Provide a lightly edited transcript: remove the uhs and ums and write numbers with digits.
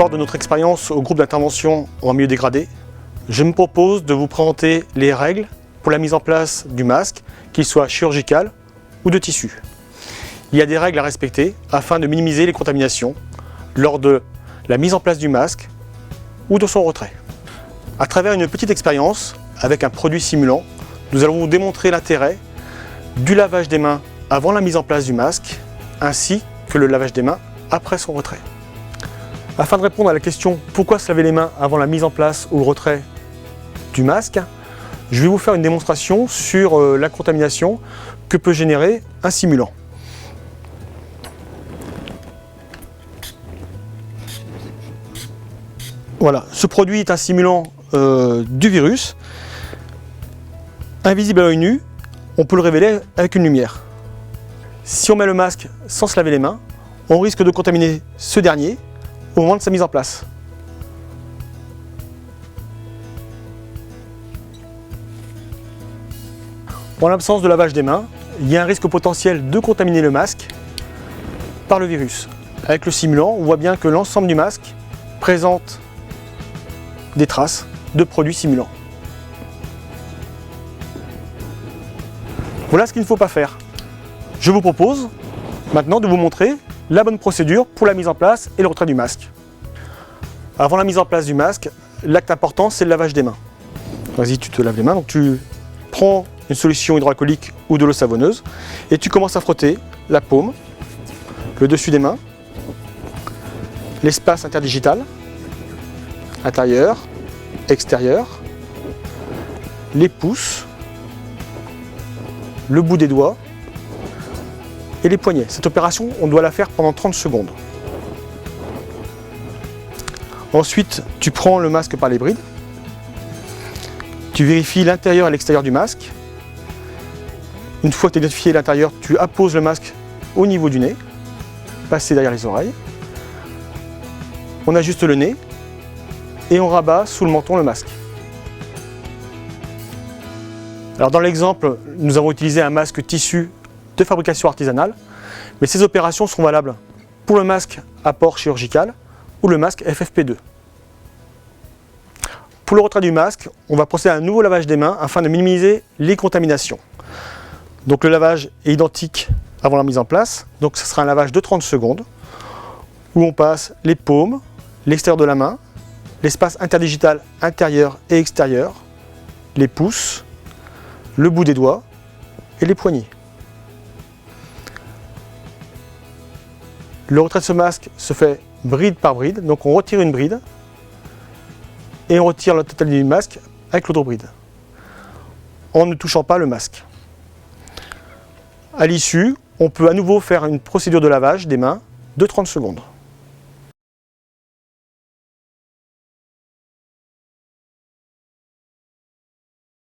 Fort de notre expérience au groupe d'intervention en milieu dégradé, je me propose de vous présenter les règles pour la mise en place du masque, qu'il soit chirurgical ou de tissu. Il y a des règles à respecter afin de minimiser les contaminations lors de la mise en place du masque ou de son retrait. À travers une petite expérience avec un produit simulant, nous allons vous démontrer l'intérêt du lavage des mains avant la mise en place du masque, ainsi que le lavage des mains après son retrait. Afin de répondre à la question pourquoi se laver les mains avant la mise en place ou le retrait du masque, je vais vous faire une démonstration sur la contamination que peut générer un simulant. Voilà, ce produit est un simulant du virus. Invisible à l'œil nu, on peut le révéler avec une lumière. Si on met le masque sans se laver les mains, on risque de contaminer ce dernier au moment de sa mise en place. En l'absence de lavage des mains, il y a un risque potentiel de contaminer le masque par le virus. Avec le simulant, on voit bien que l'ensemble du masque présente des traces de produits simulants. Voilà ce qu'il ne faut pas faire. Je vous propose maintenant de vous montrer la bonne procédure pour la mise en place et le retrait du masque. Avant la mise en place du masque, l'acte important c'est le lavage des mains. Vas-y, tu te laves les mains, donc tu prends une solution hydroalcoolique ou de l'eau savonneuse et tu commences à frotter la paume, le dessus des mains, l'espace interdigital, intérieur, extérieur, les pouces, le bout des doigts et les poignets. Cette opération, on doit la faire pendant 30 secondes. Ensuite, tu prends le masque par les brides, tu vérifies l'intérieur et l'extérieur du masque. Une fois que tu as identifié l'intérieur, tu apposes le masque au niveau du nez, passé derrière les oreilles. On ajuste le nez et on rabat sous le menton le masque. Alors dans l'exemple, nous avons utilisé un masque tissu de fabrication artisanale, mais ces opérations sont valables pour le masque à port chirurgical ou le masque FFP2. Pour le retrait du masque, on va procéder à un nouveau lavage des mains afin de minimiser les contaminations. Donc le lavage est identique avant la mise en place, donc ce sera un lavage de 30 secondes où on passe les paumes, l'extérieur de la main, l'espace interdigital intérieur et extérieur, les pouces, le bout des doigts et les poignets. Le retrait de ce masque se fait bride par bride, donc on retire une bride et on retire la totalité du masque avec l'autre bride, en ne touchant pas le masque. À l'issue, on peut à nouveau faire une procédure de lavage des mains de 30 secondes.